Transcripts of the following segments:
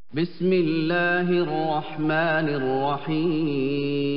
بسم الله الرحمن الرحيم.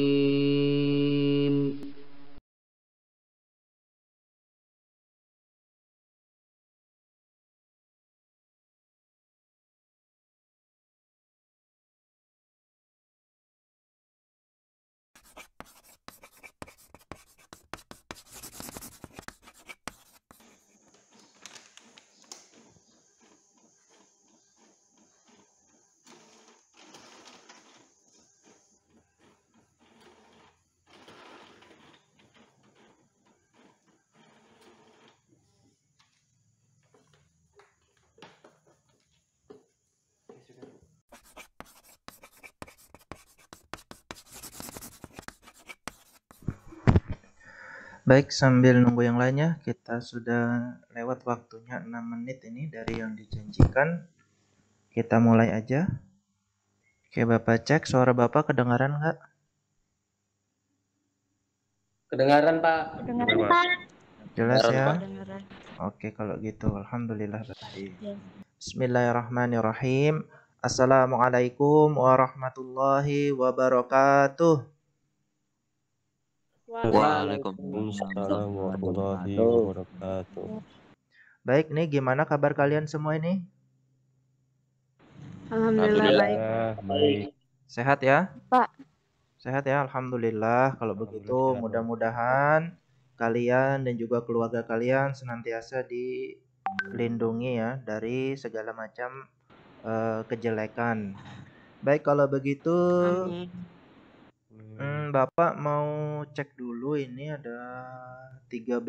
Baik, sambil nunggu yang lainnya, kita sudah lewat waktunya 6 menit ini dari yang dijanjikan. Kita mulai aja. Oke, Bapak cek suara Bapak kedengaran nggak? Kedengaran, Pak. Kedengaran, Pak. Jelas ya? Kedengaran. Oke, kalau gitu Alhamdulillah berarti. Ya. Bismillahirrahmanirrahim. Assalamualaikum warahmatullahi wabarakatuh. Waalaikumsalam warahmatullahi wabarakatuh. Baik, nih gimana kabar kalian semua ini? Alhamdulillah baik. Baik. Sehat ya? Pak. Sehat ya, Alhamdulillah. Kalau begitu mudah-mudahan kalian dan juga keluarga kalian senantiasa dilindungi ya dari segala macam kejelekan. Baik, kalau begitu Bapak mau cek dulu, ini ada 13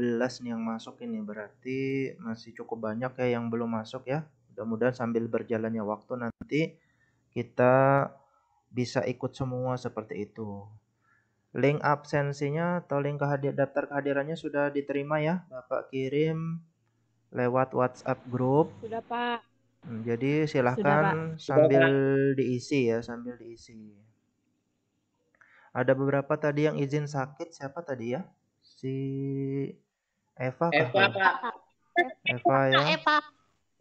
nih yang masuk ini, berarti masih cukup banyak ya yang belum masuk ya. Mudah-mudahan sambil berjalannya waktu nanti kita bisa ikut semua seperti itu. Link absensinya atau link daftar kehadirannya sudah diterima ya, Bapak kirim lewat WhatsApp grup. Sudah, Pak. Jadi silahkan sambil diisi ya, sambil diisi. Ada beberapa tadi yang izin sakit, siapa tadi ya? Si Eva kah? Eva ya.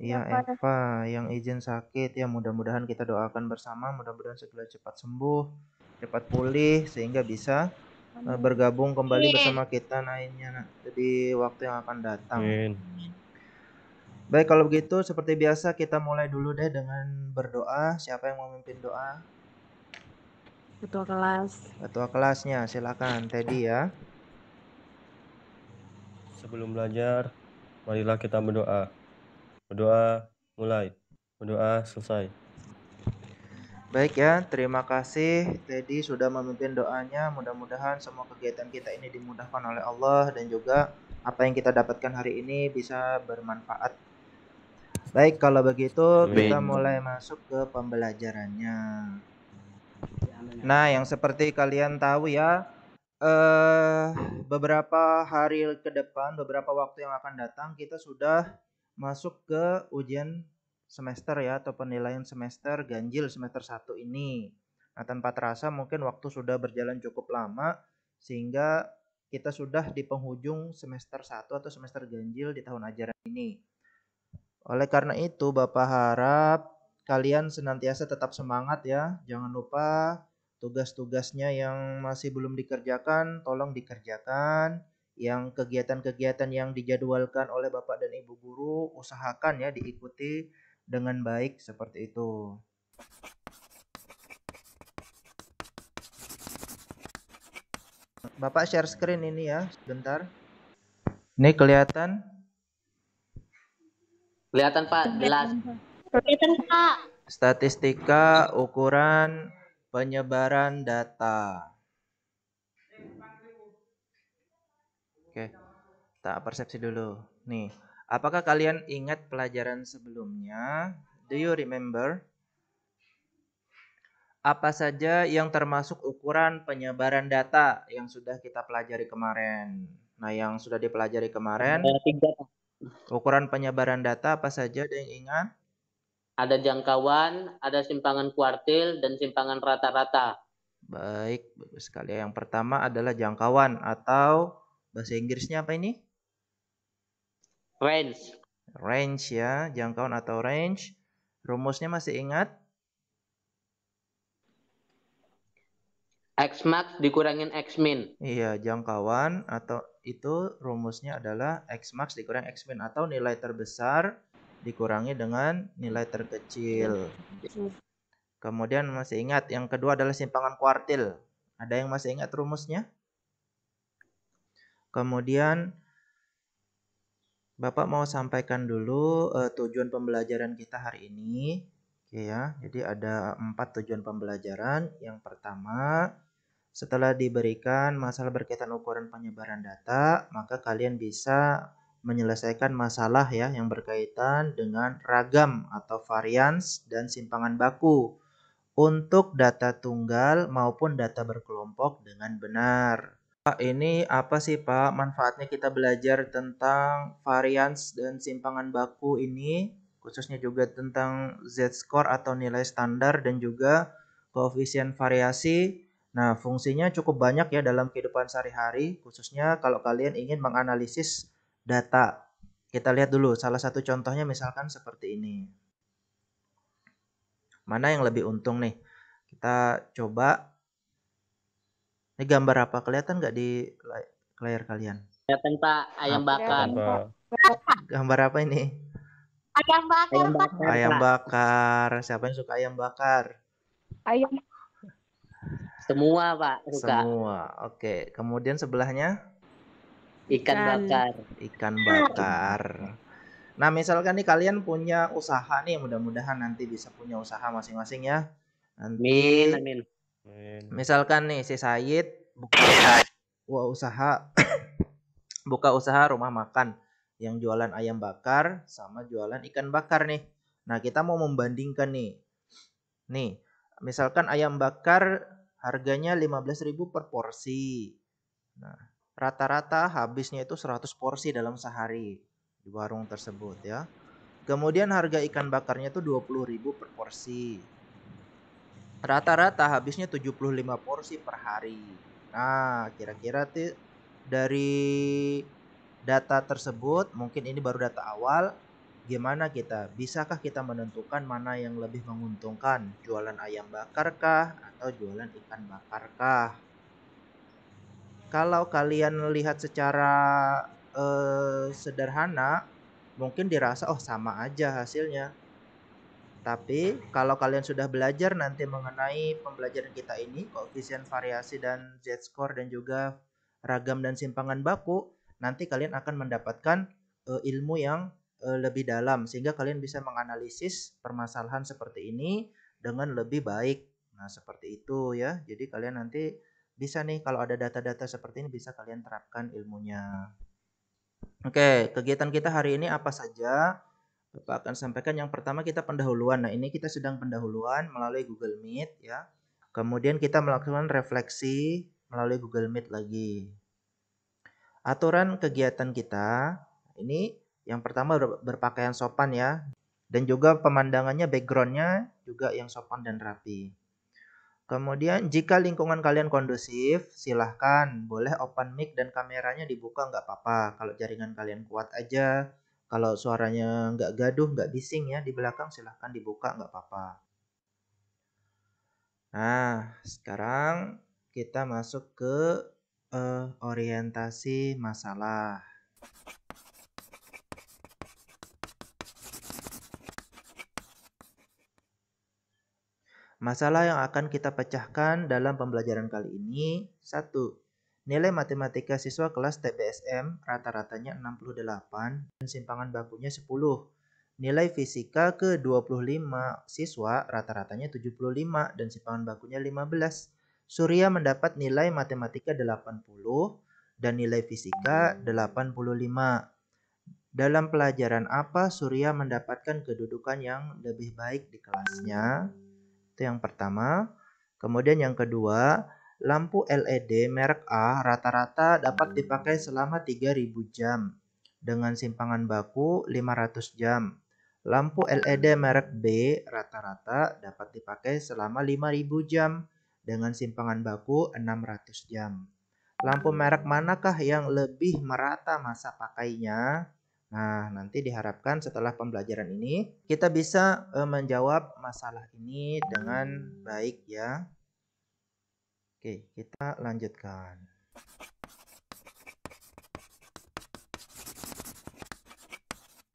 Iya, Eva yang izin sakit ya, mudah-mudahan kita doakan bersama, mudah-mudahan segera cepat sembuh, cepat pulih sehingga bisa bergabung kembali bersama kita lainnya di waktu yang akan datang. Baik, kalau begitu seperti biasa kita mulai dulu deh dengan berdoa. Siapa yang mau memimpin doa? Ketua kelas. Ketua kelasnya, silakan Teddy ya. Sebelum belajar, marilah kita berdoa. Berdoa mulai, berdoa selesai. Baik ya, terima kasih Teddy sudah memimpin doanya. Mudah-mudahan semua kegiatan kita ini dimudahkan oleh Allah dan juga apa yang kita dapatkan hari ini bisa bermanfaat. Baik, kalau begitu kita mulai masuk ke pembelajarannya. Nah, yang seperti kalian tahu ya, beberapa hari ke depan, beberapa waktu yang akan datang, kita sudah masuk ke ujian semester ya, atau penilaian semester ganjil semester 1 ini. Nah, tanpa terasa mungkin waktu sudah berjalan cukup lama, sehingga kita sudah di penghujung semester 1 atau semester ganjil di tahun ajaran ini. Oleh karena itu, Bapak harap kalian senantiasa tetap semangat ya. Jangan lupa tugas-tugasnya yang masih belum dikerjakan, tolong dikerjakan. Yang kegiatan-kegiatan yang dijadwalkan oleh Bapak dan Ibu guru, usahakan ya diikuti dengan baik seperti itu. Bapak share screen ini ya, sebentar. Ini kelihatan? Kelihatan, Pak, jelas. Kelihatan, Pak. Statistika ukuran penyebaran data. Oke, tak persepsi dulu. Nih, apakah kalian ingat pelajaran sebelumnya? Do you remember? Apa saja yang termasuk ukuran penyebaran data yang sudah kita pelajari kemarin? Nah, yang sudah dipelajari kemarin, ukuran penyebaran data apa saja, ada yang ingat? Ada jangkauan, ada simpangan kuartil, dan simpangan rata-rata. Baik, bagus sekali. Yang pertama adalah jangkauan atau bahasa Inggrisnya apa ini? Range. Range ya, jangkauan atau range. Rumusnya masih ingat? X max dikurangin X min. Iya, jangkauan atau itu rumusnya adalah X max dikurang X min atau nilai terbesar dikurangi dengan nilai terkecil. Kemudian masih ingat yang kedua adalah simpangan kuartil. Ada yang masih ingat rumusnya? Kemudian Bapak mau sampaikan dulu tujuan pembelajaran kita hari ini. Oke ya, jadi ada 4 tujuan pembelajaran. Yang pertama, setelah diberikan masalah berkaitan ukuran penyebaran data, maka kalian bisa menyelesaikan masalah ya yang berkaitan dengan ragam atau varians dan simpangan baku untuk data tunggal maupun data berkelompok dengan benar. Pak, ini apa sih Pak manfaatnya kita belajar tentang varians dan simpangan baku ini, khususnya juga tentang z-score atau nilai standar dan juga koefisien variasi. Nah, fungsinya cukup banyak ya dalam kehidupan sehari-hari, khususnya kalau kalian ingin menganalisis data. Kita lihat dulu salah satu contohnya misalkan seperti ini. Mana yang lebih untung nih? Kita coba. Ini gambar apa? Kelihatan nggak di layar kalian? Kelihatan Pak, ayam bakar. Gambar apa ini? Ayam bakar, Ayam Pak. bakar, Ayam Pak. bakar. Siapa yang suka ayam bakar? Ayam. Semua Pak suka. Semua. Oke. Kemudian sebelahnya Ikan bakar. ikan bakar. Nah, misalkan nih kalian punya usaha nih, mudah-mudahan nanti bisa punya usaha masing-masing ya. Nanti Amin. misalkan nih si Said buka usaha rumah makan yang jualan ayam bakar sama jualan ikan bakar nih. Nah, kita mau membandingkan nih. Nih, misalkan ayam bakar harganya 15.000 per porsi. Nah, rata-rata habisnya itu 100 porsi dalam sehari di warung tersebut ya. Kemudian harga ikan bakarnya itu 20.000 per porsi. Rata-rata habisnya 75 porsi per hari. Nah, kira-kira dari data tersebut, mungkin ini baru data awal, gimana kita? Bisakah kita menentukan mana yang lebih menguntungkan? Jualan ayam bakar kah atau jualan ikan bakar kah? Kalau kalian lihat secara sederhana, mungkin dirasa oh sama aja hasilnya. Tapi kalau kalian sudah belajar nanti mengenai pembelajaran kita ini, koefisien variasi dan z-score dan juga ragam dan simpangan baku, nanti kalian akan mendapatkan ilmu yang lebih dalam sehingga kalian bisa menganalisis permasalahan seperti ini dengan lebih baik. Nah, seperti itu ya. Jadi kalian nanti bisa nih kalau ada data-data seperti ini bisa kalian terapkan ilmunya. Oke, kegiatan kita hari ini apa saja? Bapak akan sampaikan yang pertama kita pendahuluan. Nah, ini kita sedang pendahuluan melalui Google Meet ya. Kemudian kita melakukan refleksi melalui Google Meet lagi. Aturan kegiatan kita ini yang pertama berpakaian sopan ya. Dan juga pemandangannya backgroundnya juga yang sopan dan rapi. Kemudian jika lingkungan kalian kondusif, silahkan boleh open mic dan kameranya dibuka nggak apa-apa. Kalau jaringan kalian kuat aja. Kalau suaranya nggak gaduh, nggak bising ya di belakang silahkan dibuka nggak apa-apa. Nah, sekarang kita masuk ke orientasi masalah. Masalah yang akan kita pecahkan dalam pembelajaran kali ini, 1. Nilai matematika siswa kelas TBSM rata-ratanya 68 dan simpangan bakunya 10. Nilai fisika ke 25 siswa rata-ratanya 75 dan simpangan bakunya 15. Surya mendapat nilai matematika 80 dan nilai fisika 85. Dalam pelajaran apa Surya mendapatkan kedudukan yang lebih baik di kelasnya? Itu yang pertama. Kemudian yang kedua, lampu LED merek A rata-rata dapat dipakai selama 3.000 jam dengan simpangan baku 500 jam. Lampu LED merek B rata-rata dapat dipakai selama 5.000 jam dengan simpangan baku 600 jam. Lampu merek manakah yang lebih merata masa pakainya? Nah, nanti diharapkan setelah pembelajaran ini kita bisa menjawab masalah ini dengan baik ya. Oke, kita lanjutkan.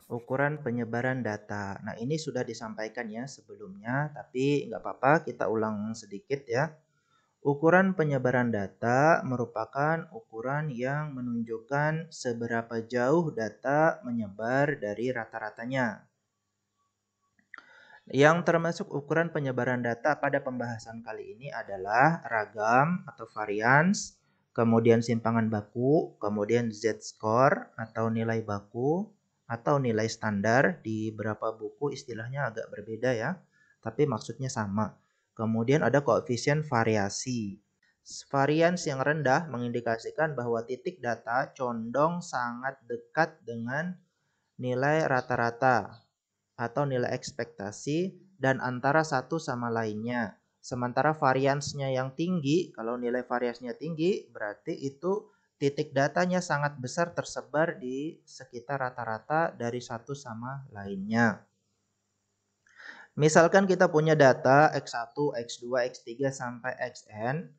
Ukuran penyebaran data. Nah, ini sudah disampaikan ya sebelumnya, tapi nggak apa-apa, kita ulang sedikit ya. Ukuran penyebaran data merupakan ukuran yang menunjukkan seberapa jauh data menyebar dari rata-ratanya. Yang termasuk ukuran penyebaran data pada pembahasan kali ini adalah ragam atau varians, kemudian simpangan baku, kemudian z-score atau nilai baku, atau nilai standar. Di beberapa buku istilahnya agak berbeda ya, tapi maksudnya sama. Kemudian ada koefisien variasi. Varians yang rendah mengindikasikan bahwa titik data condong sangat dekat dengan nilai rata-rata atau nilai ekspektasi dan antara satu sama lainnya. Sementara variansnya yang tinggi, kalau nilai variansnya tinggi, berarti itu titik datanya sangat besar tersebar di sekitar rata-rata dari satu sama lainnya. Misalkan kita punya data X1, X2, X3 sampai Xn,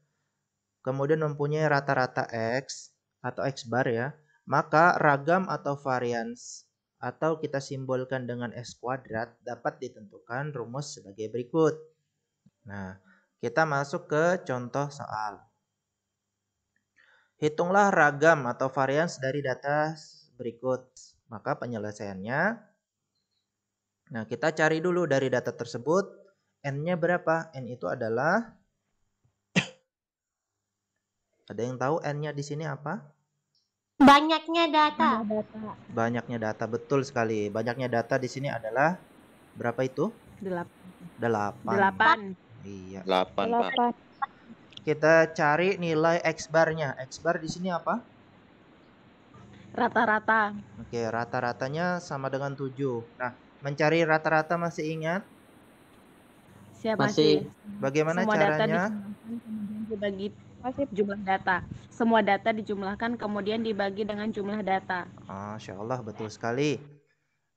kemudian mempunyai rata-rata X atau X bar ya, maka ragam atau varians atau kita simbolkan dengan S kuadrat dapat ditentukan rumus sebagai berikut. Nah, kita masuk ke contoh soal. Hitunglah ragam atau varians dari data berikut. Maka penyelesaiannya, nah kita cari dulu dari data tersebut, N-nya berapa? N itu adalah, ada yang tahu N-nya di sini apa? Banyaknya data. Banyaknya data, betul sekali. Banyaknya data di sini adalah berapa itu? 8. 8. Iya. 8, Pak. Kita cari nilai X barnya. X bar di sini apa? Rata-rata. Oke, rata-ratanya sama dengan 7. Nah, mencari rata-rata masih ingat? Siapa Masih. sih? Bagaimana Semua data caranya? dijumlahkan kemudian dibagi jumlah data. Semua data dijumlahkan kemudian dibagi dengan jumlah data. Masya Allah, betul sekali.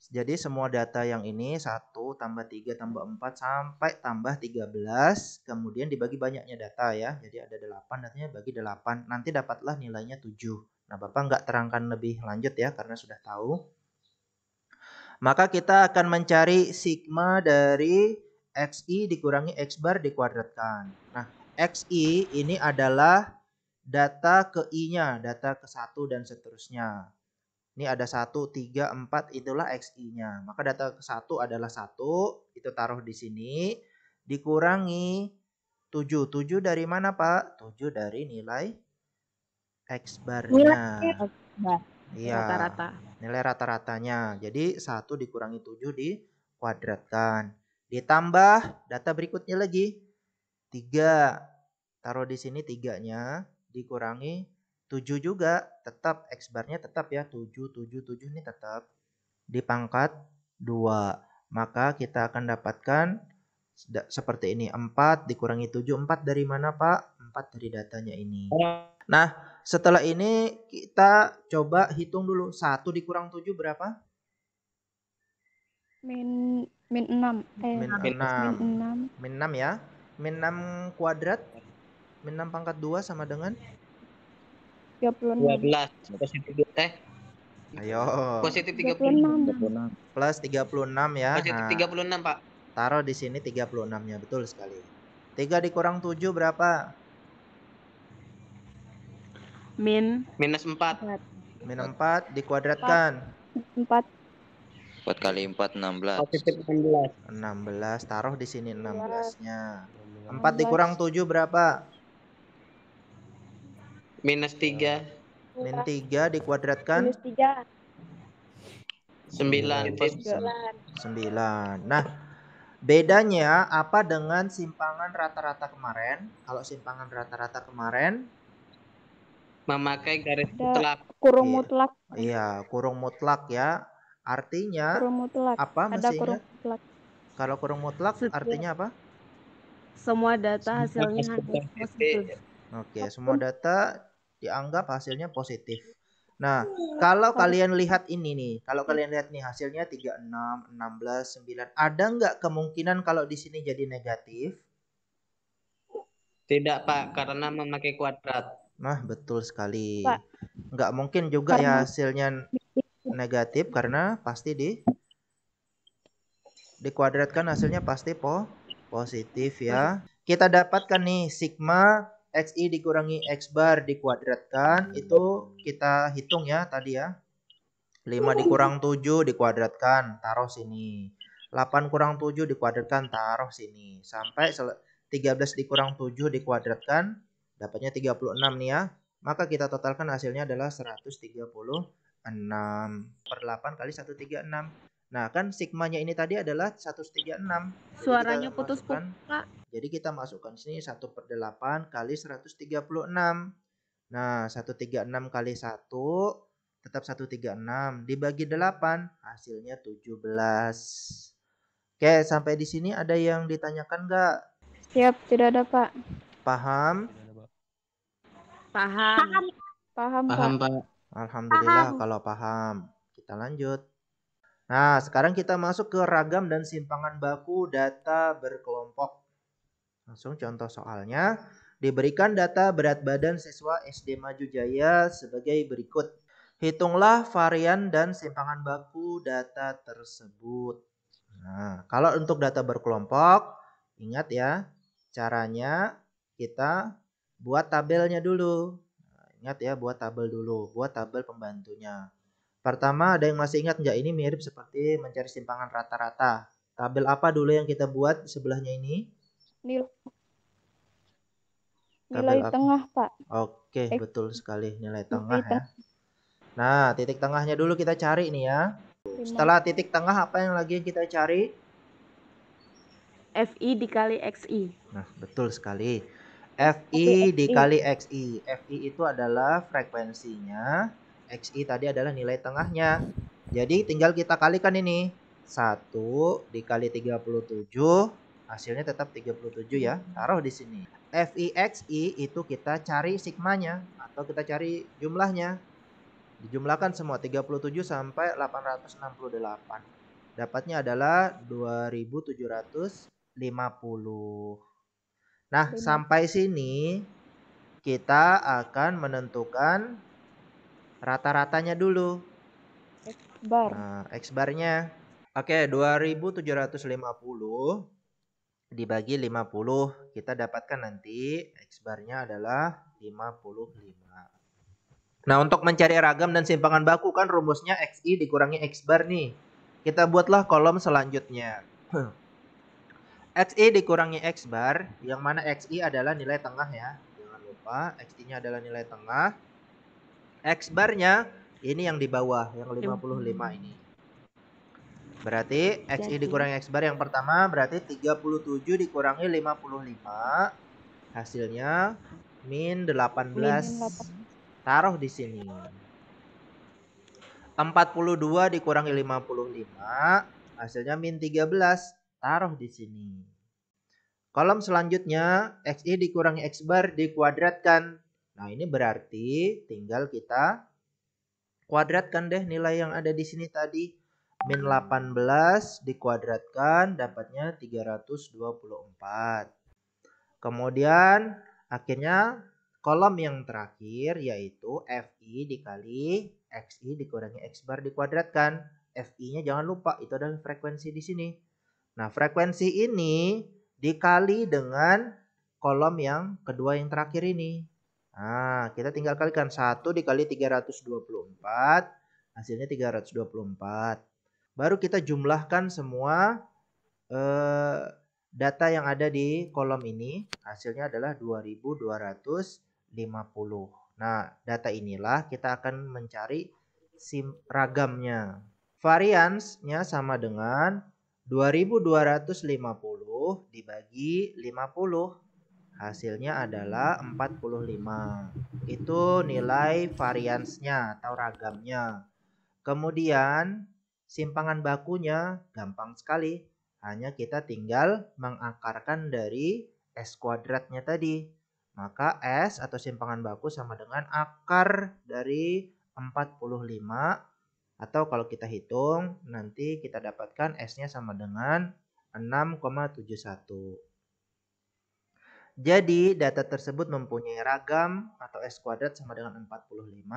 Jadi semua data yang ini 1 tambah 3 tambah 4 sampai tambah 13. Kemudian dibagi banyaknya data ya. Jadi ada 8, datanya bagi 8. Nanti dapatlah nilainya 7. Nah, Bapak nggak terangkan lebih lanjut ya karena sudah tahu. Maka kita akan mencari sigma dari XI dikurangi X bar dikuadratkan. Nah, XI ini adalah data ke I-nya, data ke 1 dan seterusnya. Ini ada 1, 3, 4, itulah XI-nya. Maka data ke 1 adalah 1, itu taruh di sini. Dikurangi 7. 7 dari mana, Pak? 7 dari nilai X bar-nya. Iya, Rata-rata. nilai rata-ratanya. Jadi 1 dikurangi 7 dikuadratkan. Ditambah data berikutnya lagi. 3. Taruh di sini 3-nya. Dikurangi 7 juga. Tetap X bar-nya tetap ya. 7, 7, 7 ini tetap. Dipangkat 2. Maka kita akan dapatkan seperti ini. 4 dikurangi 7. 4 dari mana, Pak? 4 dari datanya ini. Nah, setelah ini kita coba hitung dulu. 1 dikurang 7 berapa? Min 6. Min 6. Min 6 ya. Min 6 kuadrat. Min 6 pangkat 2 sama dengan 36. 12. Positif teh. ayo. Positif 36. Plus 36 ya. Positif 36, Pak. Taruh di sini 36-nya, betul sekali. 3 dikurang 7 berapa? Minus 4. Min 4 dikuadratkan. 4. 4 kali 4, 16. Positif 16. 16, taruh di sini 16-nya. 4 dikurang 7 berapa? Minus 3. Min 3 dikuadratkan Minus 3. 9. 9. Nah, bedanya apa dengan simpangan rata-rata kemarin? Kalau simpangan rata-rata kemarin, Memakai garis Ada mutlak. kurung Iya. mutlak. iya, kurung mutlak ya. Artinya Kurung mutlak. apa Ada masih kurung ingat? mutlak. Kalau kurung mutlak Setiap- artinya apa? Semua data hasilnya harus positif. Oke, semua data dianggap hasilnya positif. Nah, kalau kalian lihat ini nih, kalau kalian lihat nih hasilnya 36, 16, 9, ada nggak kemungkinan kalau di sini jadi negatif? Tidak, Pak, karena memakai kuadrat. Nah, betul sekali. Pak. Nggak mungkin juga ya Karena- hasilnya negatif karena pasti dikuadratkan hasilnya pasti positif ya. Kita dapatkan nih sigma XI dikurangi X bar dikuadratkan. Itu kita hitung ya tadi ya. 5 dikurang 7 dikuadratkan, taruh sini. 8 kurang 7 dikuadratkan, taruh sini. Sampai 13 dikurang 7 dikuadratkan, dapatnya 36 nih ya. Maka kita totalkan hasilnya adalah 136 per 8 kali 136. Nah, kan sigmanya ini tadi adalah 136. Suaranya putus-putus, Pak. Jadi kita masukkan sini 1 per 8 kali 136. Nah, 136 kali 1 tetap 136 dibagi 8 hasilnya 17. Oke, sampai di sini ada yang ditanyakan nggak? Siap, tidak ada, Pak. Paham? Paham. Paham, Paham, Pak. Pak. Alhamdulillah kalau paham. Kita lanjut. Nah, sekarang kita masuk ke ragam dan simpangan baku data berkelompok. Langsung contoh soalnya. Diberikan data berat badan siswa SD Maju Jaya sebagai berikut. Hitunglah varian dan simpangan baku data tersebut. Nah, kalau untuk data berkelompok, ingat ya, caranya kita buat tabelnya dulu. Nah, ingat ya, buat tabel dulu, buat tabel pembantunya. Pertama, ada yang masih ingat nggak? Ini mirip seperti mencari simpangan rata-rata. Tabel apa dulu yang kita buat sebelahnya ini? Nilai Tabel apa? tengah, Pak. Oke, betul sekali, nilai Nilai tengah ya. Nah, titik tengahnya dulu kita cari nih ya. Setelah titik tengah, apa yang lagi kita cari? FI dikali XI. Nah, betul sekali. FI dikali XI. FI itu adalah frekuensinya. XI tadi adalah nilai tengahnya. Jadi tinggal kita kalikan ini. 1 dikali 37, hasilnya tetap 37 ya. Taruh di sini. FI XI itu kita cari sigmanya atau kita cari jumlahnya. Dijumlahkan semua 37 sampai 868. Dapatnya adalah 2750. Nah, sampai sini kita akan menentukan rata-ratanya dulu. Bar. Nah, X barnya. Oke, 2750 dibagi 50. Kita dapatkan nanti X barnya adalah 55. Nah, untuk mencari ragam dan simpangan baku kan rumusnya XI dikurangi X bar nih. Kita buatlah kolom selanjutnya. XI dikurangi X bar, yang mana XI adalah nilai tengah ya. Jangan lupa, XI-nya adalah nilai tengah. X barnya ini yang di bawah, yang 55 ini. Berarti XI dikurangi X bar yang pertama berarti 37 dikurangi 55. Hasilnya min 18. Taruh di sini. 42 dikurangi 55, hasilnya min 13. Taruh di sini. Kolom selanjutnya, XI dikurangi X bar dikuadratkan. Nah, ini berarti tinggal kita kuadratkan deh nilai yang ada di sini tadi. Min 18 dikuadratkan, dapatnya 324. Kemudian, akhirnya kolom yang terakhir yaitu FI dikali XI dikurangi X bar dikuadratkan. FI-nya jangan lupa, itu adalah frekuensi di sini. Nah, frekuensi ini dikali dengan kolom yang kedua yang terakhir ini. Nah, kita tinggal kalikan 1 dikali 324, hasilnya 324. Baru kita jumlahkan semua data yang ada di kolom ini, hasilnya adalah 2250. Nah, data inilah kita akan mencari ragamnya. Variansnya sama dengan 2250 dibagi 50. Hasilnya adalah 45. Itu nilai variansnya atau ragamnya. Kemudian simpangan bakunya gampang sekali. Hanya kita tinggal mengakarkan dari S kuadratnya tadi. Maka S atau simpangan baku sama dengan akar dari 45. Atau kalau kita hitung, nanti kita dapatkan S-nya sama dengan 6,71. Jadi data tersebut mempunyai ragam atau S kuadrat sama dengan 45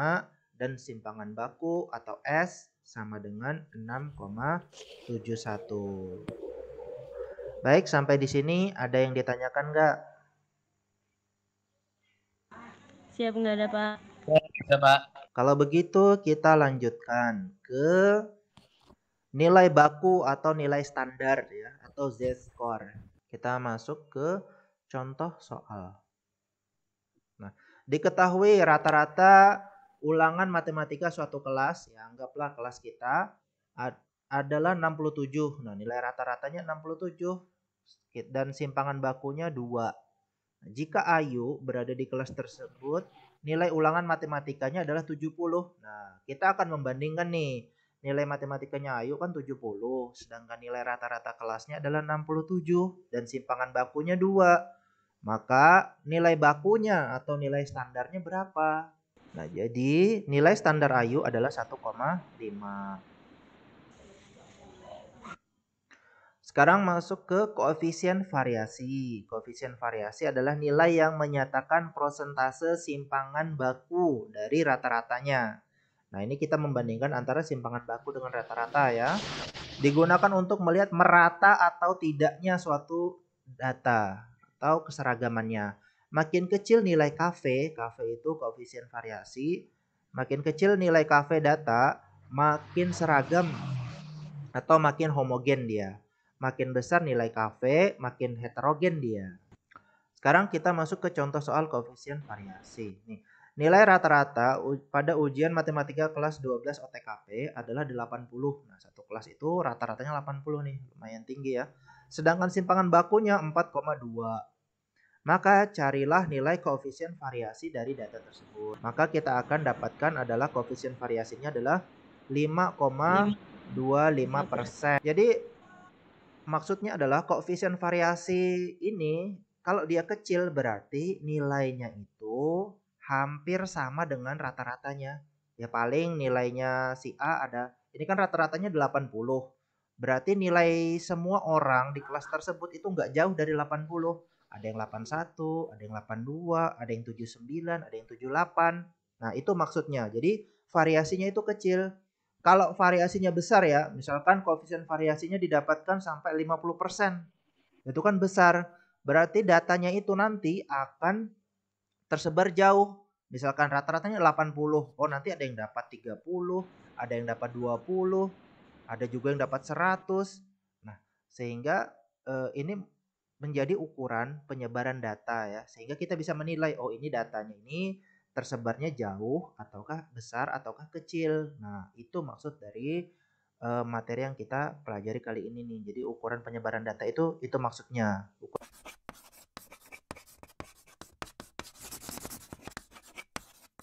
dan simpangan baku atau S sama dengan 6,71. Baik, sampai di sini ada yang ditanyakan nggak? Siap, nggak ada, Pak. Bisa, Pak. Kalau begitu kita lanjutkan ke nilai baku atau nilai standar ya, atau Z-score. Kita masuk ke contoh soal. Nah, diketahui rata-rata ulangan matematika suatu kelas, ya anggaplah kelas kita adalah 67. Nah, nilai rata-ratanya 67 dan simpangan bakunya 2. Jika Ayu berada di kelas tersebut, nilai ulangan matematikanya adalah 70. Nah, kita akan membandingkan nih. Nilai matematikanya Ayu kan 70, sedangkan nilai rata-rata kelasnya adalah 67 dan simpangan bakunya 2. Maka nilai bakunya atau nilai standarnya berapa? Nah, jadi nilai standar Ayu adalah 1,5. Sekarang masuk ke koefisien variasi. Koefisien variasi adalah nilai yang menyatakan prosentase simpangan baku dari rata-ratanya. Nah, ini kita membandingkan antara simpangan baku dengan rata-rata ya. Digunakan untuk melihat merata atau tidaknya suatu data atau keseragamannya. Makin kecil nilai KV itu koefisien variasi. Makin kecil nilai KV data, makin seragam atau makin homogen dia. Makin besar nilai KV, makin heterogen dia. Sekarang kita masuk ke contoh soal koefisien variasi. Nih, nilai rata-rata pada ujian matematika kelas 12 OTKP adalah 80. Nah, satu kelas itu rata-ratanya 80 nih, lumayan tinggi ya. Sedangkan simpangan bakunya 4,2. Maka carilah nilai koefisien variasi dari data tersebut. Maka kita akan dapatkan adalah koefisien variasinya adalah 5,25%. Jadi maksudnya adalah koefisien variasi ini kalau dia kecil berarti nilainya itu hampir sama dengan rata-ratanya. Ya paling nilainya si A ada, ini kan rata-ratanya 80. Berarti nilai semua orang di kelas tersebut itu nggak jauh dari 80. Ada yang 81, ada yang 82, ada yang 79, ada yang 78. Nah, itu maksudnya. Jadi variasinya itu kecil. Kalau variasinya besar ya, misalkan koefisien variasinya didapatkan sampai 50%. Itu kan besar. Berarti datanya itu nanti akan tersebar jauh. Misalkan rata-ratanya 80. Oh, nanti ada yang dapat 30, ada yang dapat 20, ada juga yang dapat 100. Nah, sehingga ini menjadi ukuran penyebaran data ya. Sehingga kita bisa menilai, oh ini datanya ini tersebarnya jauh ataukah besar ataukah kecil. Nah, itu maksud dari materi yang kita pelajari kali ini nih. Jadi ukuran penyebaran data itu maksudnya.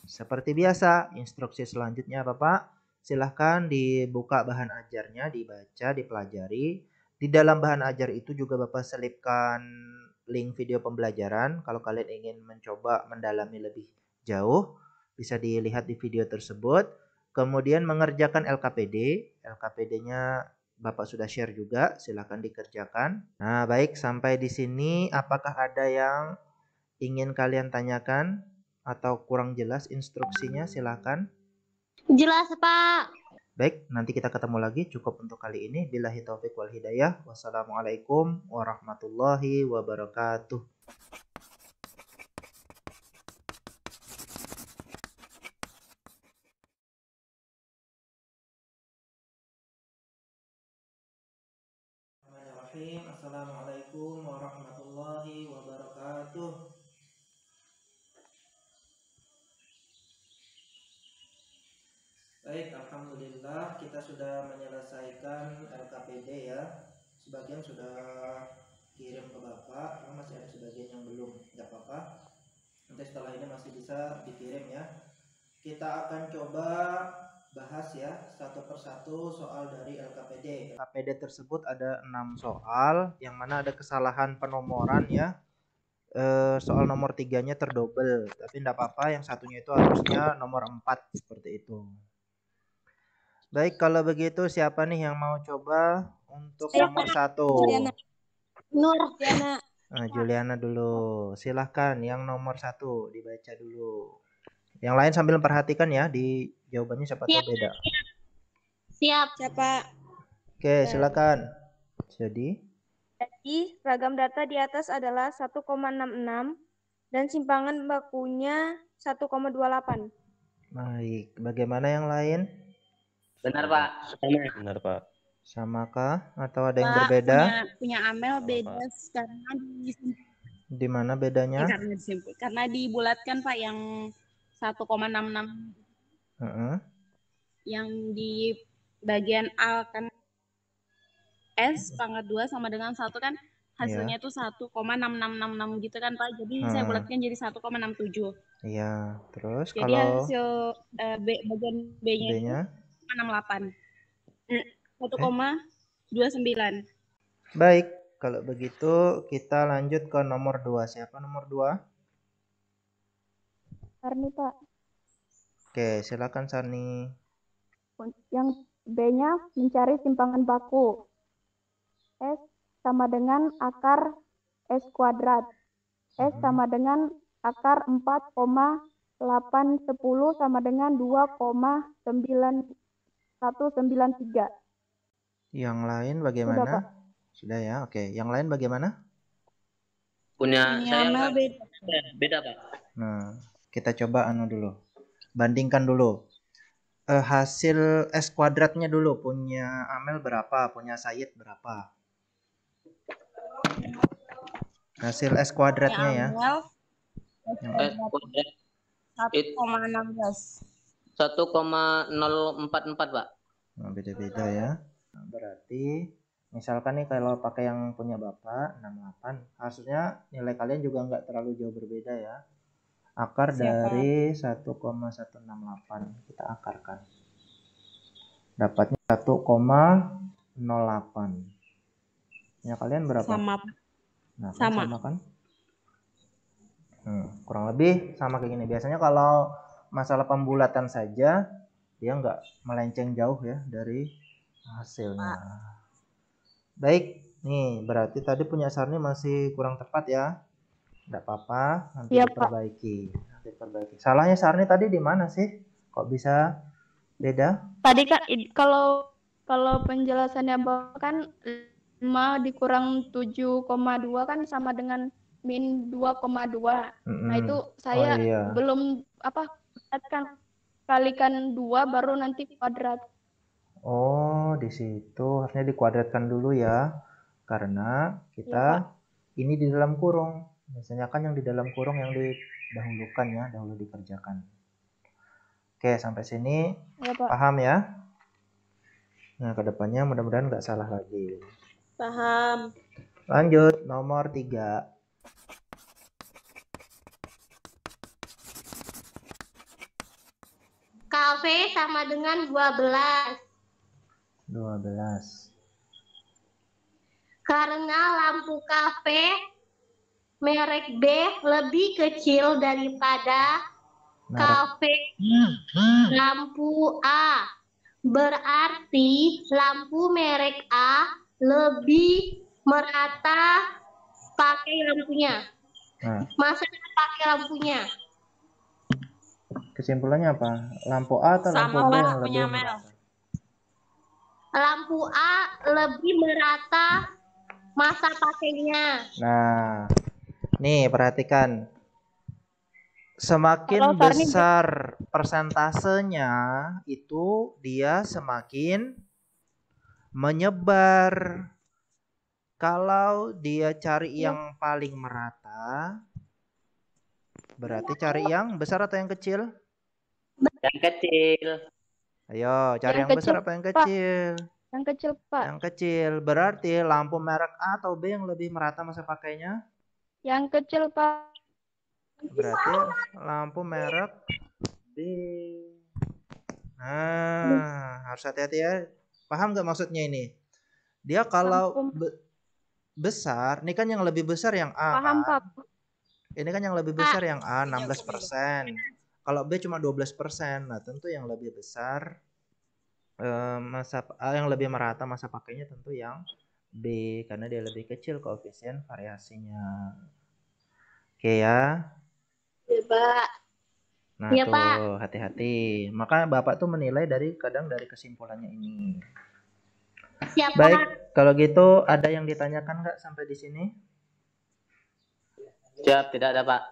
Seperti biasa, instruksi selanjutnya apa Pak? Silahkan dibuka bahan ajarnya, dibaca, dipelajari. Di dalam bahan ajar itu juga Bapak selipkan link video pembelajaran. Kalau kalian ingin mencoba mendalami lebih jauh, bisa dilihat di video tersebut. Kemudian mengerjakan LKPD. LKPD-nya Bapak sudah share juga, silakan dikerjakan. Nah, baik, sampai di sini apakah ada yang ingin kalian tanyakan atau kurang jelas instruksinya? Silakan. Jelas, Pak. Baik, nanti kita ketemu lagi. Cukup untuk kali ini. Billahi taufik wal hidayah. Wassalamualaikum warahmatullahi wabarakatuh. Assalamualaikum warahmatullahi wabarakatuh. Baik, alhamdulillah kita sudah menyelesaikan LKPD ya. Sebagian sudah kirim ke Bapak, masih ada sebagian yang belum. Tidak apa-apa. Nanti setelah ini masih bisa dikirim ya. Kita akan coba bahas ya satu persatu soal dari LKPD. LKPD tersebut ada 6 soal, yang mana ada kesalahan penomoran ya. Soal nomor 3-nya terdobel, tapi tidak apa-apa, yang satunya itu harusnya nomor 4 seperti itu. Baik, kalau begitu siapa nih yang mau coba untuk nomor 1? Nur, Diana. Juliana dulu. Silahkan yang nomor 1 dibaca dulu. Yang lain sambil perhatikan ya di jawabannya siapa tahu beda. Siap. Siapa? Oke, silakan. Jadi ragam data di atas adalah 1,66 dan simpangan bakunya 1,28. baik, bagaimana yang lain? Benar, Pak. Sama. Benar, Pak. Samakah atau ada yang Pak, berbeda? punya Amel Sama, beda Pak. karena Di mana bedanya? karena dibulatkan Pak yang 1,66 Heeh. yang di bagian A kan S pangkat 2 sama dengan 1 kan hasilnya itu 1,6666 gitu kan Pak. Jadi saya bulatkan jadi 1,67. Iya, terus Jadi kalau hasil bagian B-nya itu B-nya 1,68. 1,29. baik. Kalau begitu kita lanjut ke nomor 2. Siapa nomor 2? Sarni, Pak. Oke, silakan Sarni. Yang B-nya mencari simpangan baku. S sama dengan akar S kuadrat. S sama dengan akar 4,810 sama dengan 2,9193. Yang lain bagaimana? Sudah, Pak. Sudah ya, oke. Yang lain bagaimana? Punya saya Amel Pak. beda. Beda, Pak. Nah, kita coba dulu. Bandingkan dulu. Hasil S kuadratnya dulu. Punya Amel berapa? Punya Sayid berapa? Hasil S kuadratnya ya. S kuadrat 1,16. 1,044, Pak. Nah, beda-beda ya. Nah, berarti misalkan nih kalau pakai yang punya Bapak 68, hasilnya nilai kalian juga nggak terlalu jauh berbeda ya. Akar dari 1,168 kita akarkan. Dapatnya 1,08. Ya kalian berapa? Sama. Nah, Sama. sama kan? Kurang lebih sama kayak gini. Biasanya kalau masalah pembulatan saja dia nggak melenceng jauh ya dari hasilnya. Baik, nih berarti tadi punya Sarni masih kurang tepat ya. Nggak apa-apa, nanti Iya, diperbaiki. Salahnya Sarni tadi di mana sih? Kok bisa beda? Tadi kan kalau penjelasannya Bapak kan 5 dikurang 7,2 kan sama dengan min 2,2. Nah, itu saya belum kan kalikan 2 baru nanti kuadrat. Oh, di situ harusnya dikuadratkan dulu ya. Karena kita ini di dalam kurung. Biasanya kan yang di dalam kurung yang didahulukan ya, dahulu dikerjakan. Oke, sampai sini paham ya? Nah, kedepannya mudah-mudahan nggak salah lagi. Paham. Lanjut, nomor 3. Kafe sama dengan 12. 12. Karena lampu kafe merek B lebih kecil daripada kafe lampu A. Berarti lampu merek A lebih merata pakai lampunya. Masa pakai lampunya? Kesimpulannya apa? Lampu A atau lampu B yang lebih merata? Lampu A lebih merata masa pakainya. Nah, nih perhatikan. Semakin besar persentasenya itu dia semakin menyebar. Kalau dia cari yang paling merata, berarti cari yang besar atau yang kecil? Yang kecil. Ayo, cari yang besar apa yang kecil? Yang kecil, Pak. Yang kecil. Berarti lampu merek A atau B yang lebih merata masa pakainya? Yang kecil, Pak. Berarti lampu merek B. Nah, harus hati-hati ya. Paham nggak maksudnya ini? Dia kalau besar, ini kan yang lebih besar yang A. Paham, Pak. Ini kan yang lebih besar yang A 16%. Kalau B cuma 12%. Nah, tentu yang lebih besar yang lebih merata masa pakainya tentu yang B karena dia lebih kecil koefisien variasinya. Oke ya. Ya, Pak. Nah, Iya, tuh Pak. hati-hati. Maka Bapak tuh menilai kadang dari kesimpulannya ini. Siap, Baik, Pak. kalau gitu ada yang ditanyakan nggak sampai di sini? Siap, tidak ada, Pak.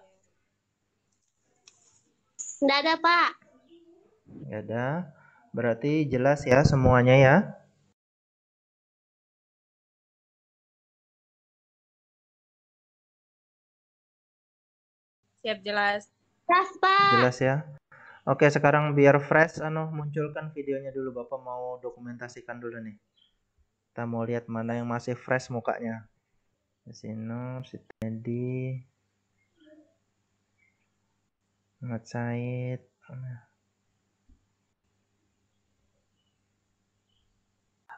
Nggak ada, Pak. Nggak ada. Berarti jelas ya semuanya ya. Siap, jelas. Jelas, Pak. Jelas ya. Oke, sekarang biar fresh munculkan videonya dulu. Bapak mau dokumentasikan dulu nih. Kita mau lihat mana yang masih fresh mukanya. Sino, Sitedi, Ahmad Said.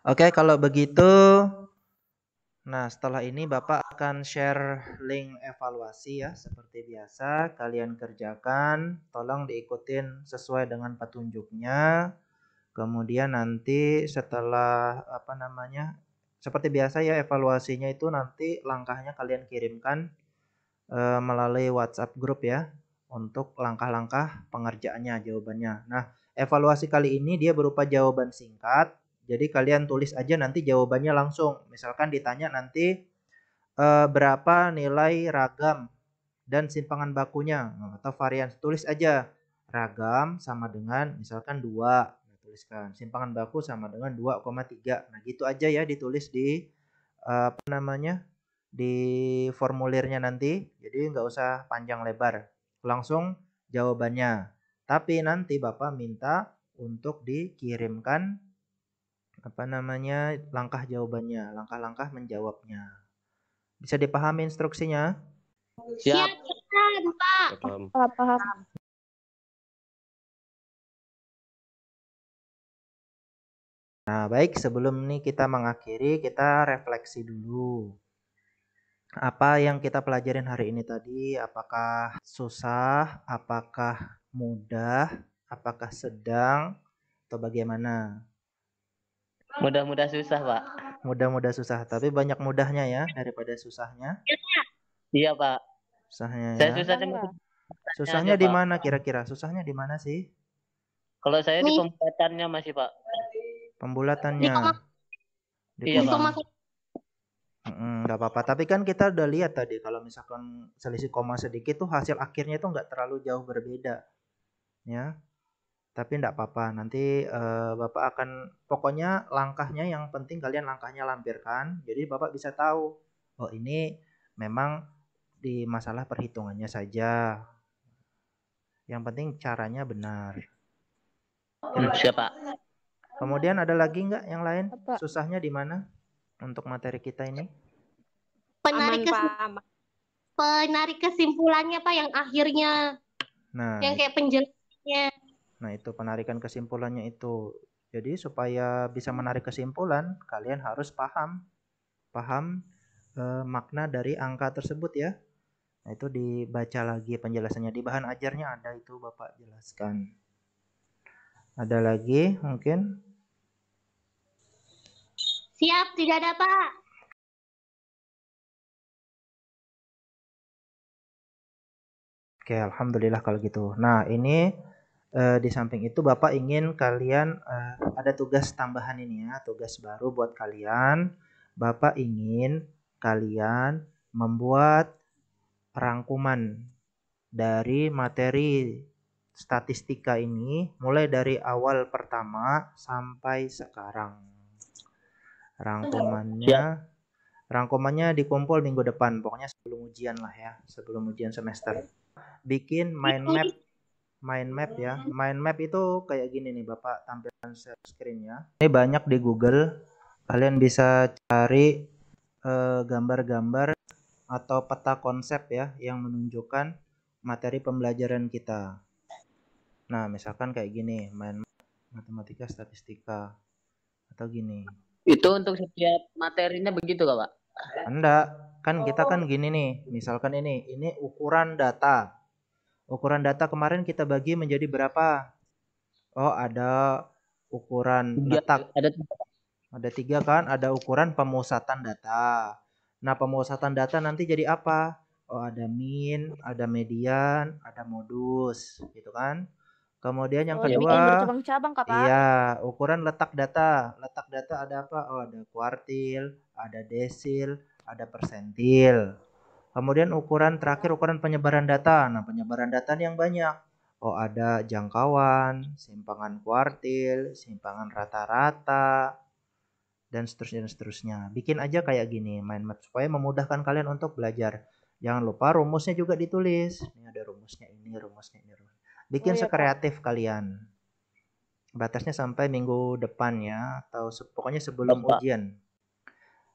Oke, kalau begitu, nah setelah ini Bapak akan share link evaluasi ya. Seperti biasa, kalian kerjakan. Tolong diikutin sesuai dengan petunjuknya. Kemudian nanti setelah seperti biasa ya, evaluasinya itu nanti langkahnya kalian kirimkan melalui WhatsApp grup ya, untuk langkah-langkah pengerjaannya, jawabannya. Nah, evaluasi kali ini dia berupa jawaban singkat. Jadi kalian tulis aja nanti jawabannya langsung. Misalkan ditanya nanti berapa nilai ragam dan simpangan bakunya atau varian, tulis aja ragam sama dengan misalkan 2. Tuliskan simpangan baku sama dengan 2,3. Nah, gitu aja ya, ditulis di di formulirnya nanti. Jadi nggak usah panjang lebar, langsung jawabannya. Tapi nanti Bapak minta untuk dikirimkan langkah jawabannya, langkah-langkah menjawabnya. Bisa dipahami instruksinya? Siap. Pak. Paham. Nah, baik, sebelum ini kita mengakhiri, kita refleksi dulu. Apa yang kita pelajarin hari ini tadi, apakah susah, apakah mudah, apakah sedang, atau bagaimana? Mudah-mudah susah, Pak. Mudah-mudah susah, tapi banyak mudahnya ya daripada susahnya. Iya, Pak. Susahnya Saya ya. Susahnya di mana kira-kira? Susahnya di mana sih? Kalau saya di pembulatannya masih, Pak. Pembulatannya. Iya, Pak. Nggak apa-apa. Tapi kan kita udah lihat tadi kalau misalkan selisih koma sedikit tuh hasil akhirnya tuh nggak terlalu jauh berbeda, ya. Tapi nggak apa-apa. Nanti Bapak akan, pokoknya langkahnya yang penting kalian langkahnya lampirkan. Jadi Bapak bisa tahu, oh ini memang di masalah perhitungannya saja. Yang penting caranya benar. Siap, Pak. Kemudian ada lagi nggak yang lain? Susahnya di mana untuk materi kita ini? Penarik kesimpulannya, Pak, yang akhirnya. Nah, yang kayak penjelasannya. Nah, itu penarikan kesimpulannya itu. Jadi supaya bisa menarik kesimpulan, kalian harus paham makna dari angka tersebut ya. Nah, itu dibaca lagi penjelasannya, di bahan ajarnya ada itu Bapak jelaskan. Ada lagi mungkin? Siap, tidak ada, Pak. Oke, alhamdulillah kalau gitu. Nah, ini di samping itu Bapak ingin kalian ada tugas tambahan ini ya, tugas baru buat kalian. Bapak ingin kalian membuat rangkuman dari materi statistika ini mulai dari awal pertama sampai sekarang. Rangkumannya dikumpul minggu depan, pokoknya sebelum ujian lah ya, sebelum ujian semester. Bikin mind map ya. Mind map itu kayak gini nih, Bapak tampilkan share screen-nya. Ini banyak di Google. Kalian bisa cari gambar-gambar atau peta konsep ya yang menunjukkan materi pembelajaran kita. Nah, misalkan kayak gini, mind map matematika statistika atau gini. Itu untuk setiap materinya begitu gak, Pak? Enggak, kan kita kan gini nih, misalkan ini ukuran data. Ukuran data kemarin kita bagi menjadi berapa? Oh, ada ukuran letak. Ada 3 kan, ada ukuran pemusatan data. Nah, pemusatan data nanti jadi apa? Oh, ada min, ada median, ada modus, gitu kan. Kemudian yang Yang kedua, bercabang-cabang, Kak, Pak. iya, ukuran letak data. Letak data ada apa? Oh, ada kuartil, ada desil, ada persentil. Kemudian ukuran terakhir, ukuran penyebaran data. Nah, penyebaran data yang banyak. Oh, ada jangkauan, simpangan kuartil, simpangan rata-rata, dan seterusnya dan seterusnya. Bikin aja kayak gini, mind map, supaya memudahkan kalian untuk belajar. Jangan lupa rumusnya juga ditulis. Ini ada rumusnya ini, rumusnya ini. Bikin sekreatif kalian. Batasnya sampai minggu depan ya, atau pokoknya sebelum ujian.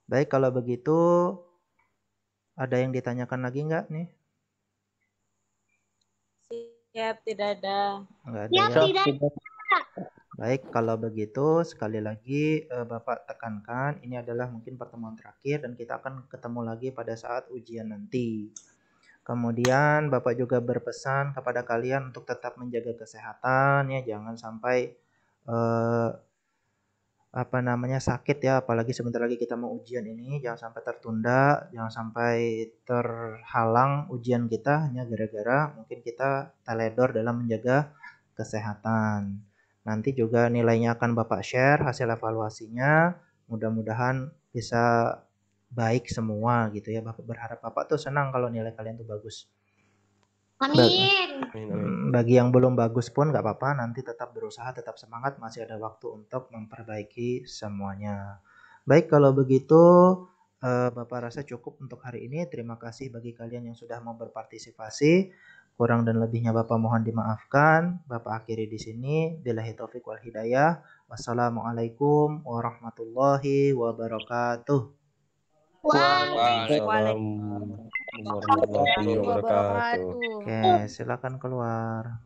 Baik, kalau begitu ada yang ditanyakan lagi nggak nih? Siap, tidak ada. Nggak ada Siap, ya? tidak ada. Baik, kalau begitu sekali lagi Bapak tekankan ini adalah mungkin pertemuan terakhir dan kita akan ketemu lagi pada saat ujian nanti. Kemudian Bapak juga berpesan kepada kalian untuk tetap menjaga kesehatan ya, jangan sampai sakit ya, apalagi sebentar lagi kita mau ujian ini, jangan sampai tertunda, jangan sampai terhalang ujian kita hanya gara-gara mungkin kita teledor dalam menjaga kesehatan. Nanti juga nilainya akan Bapak share hasil evaluasinya, mudah-mudahan bisa baik semua gitu ya. Bapak berharap Bapak tuh senang kalau nilai kalian tuh bagus. Amin. Bagi yang belum bagus pun nggak apa-apa, nanti tetap berusaha, tetap semangat, masih ada waktu untuk memperbaiki semuanya. Baik, kalau begitu Bapak rasa cukup untuk hari ini. Terima kasih bagi kalian yang sudah mau berpartisipasi. Kurang dan lebihnya Bapak mohon dimaafkan. Bapak akhiri di sini. Billahi taufik wal hidayah. Wassalamualaikum warahmatullahi wabarakatuh. Waalaikumsalam warahmatullahi wabarakatuh. Oke, silakan keluar.